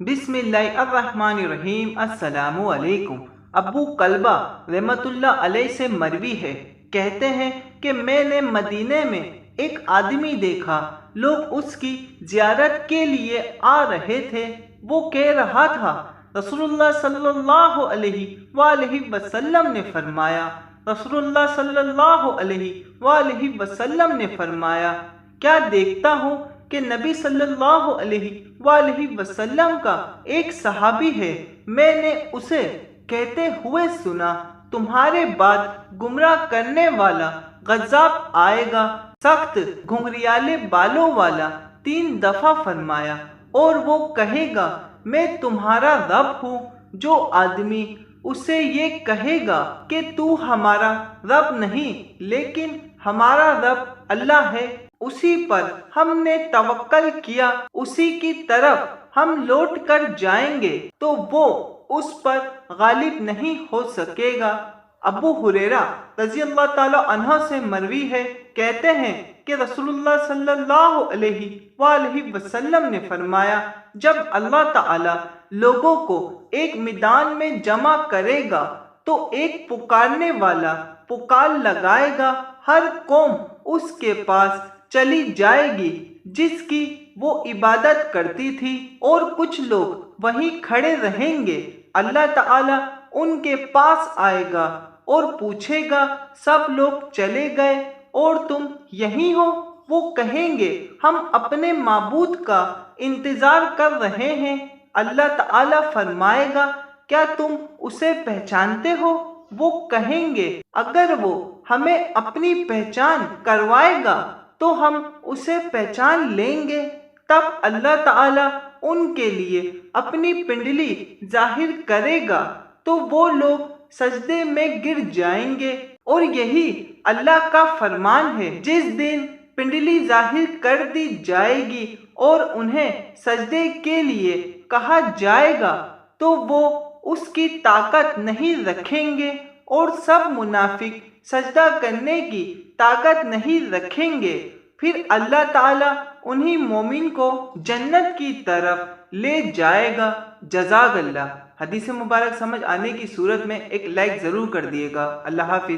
बिस्मिल्लाहिर्रहमानिर्रहीम। अस्सलामु अलैकुम। अबू कल्बा रहमतुल्लाह अलैह से मरवी है, कहते हैं कि मैंने मदीने में एक आदमी देखा, लोग उसकी जियारत के लिए आ रहे थे। वो कह रहा था, रसूलुल्लाह सल्लल्लाहु अलैहि वसल्लम ने फरमाया, रसूलुल्लाह सल्लल्लाहु अलैहि वसल्लम ने फरमाया, क्या देखता हूँ कि नबी सल्लल्लाहु अलैहि वसल्लम का एक सहाबी है। मैंने उसे कहते हुए सुना, तुम्हारे बाद गुमराह करने वाला गज़्ज़ाब आएगा, सख्त घुंघरियाले बालों वाला। 3 दफा फरमाया और वो कहेगा, मैं तुम्हारा रब हूँ। जो आदमी उसे ये कहेगा कि तू हमारा रब नहीं लेकिन हमारा रब अल्लाह है, उसी पर हमने तवक्कल किया, उसी की तरफ हम लौट कर जाएंगे, तो वो उस पर गालिब नहीं हो सकेगा। अबू हुरैरा रज़ी अल्लाह ताला अन्हु से मरवी है, कहते हैं कि रसूलुल्लाह सल्लल्लाहु अलैहि वसल्लम ने फरमाया, जब अल्लाह ताला लोगों को एक मैदान में जमा करेगा तो एक पुकारने वाला पुकार लगाएगा, हर कौम उसके पास चली जाएगी जिसकी वो इबादत करती थी, और कुछ लोग वहीं खड़े रहेंगे। अल्लाह ताला उनके पास आएगा और पूछेगा, सब लोग चले गए और तुम यहीं हो? वो कहेंगे, हम अपने माबूद का इंतजार कर रहे हैं। अल्लाह ताला फरमाएगा, क्या तुम उसे पहचानते हो? वो कहेंगे, अगर वो हमें अपनी पहचान करवाएगा तो हम उसे पहचान लेंगे। तब अल्लाह ताला उनके लिए अपनी पिंडली जाहिर करेगा तो वो लोग सजदे में गिर जाएंगे, और यही अल्लाह का फरमान है। जिस दिन पिंडली जाहिर कर दी जाएगी और उन्हें सजदे के लिए कहा जाएगा तो वो उसकी ताकत नहीं रखेंगे, और सब मुनाफिक सजदा करने की ताकत नहीं रखेंगे। फिर अल्लाह ताला उन्हीं मोमिन को जन्नत की तरफ ले जाएगा। जज़ाकल्लाह। हदीस मुबारक समझ आने की सूरत में एक लाइक ज़रूर कर दिएगा। अल्लाह हाफिज़।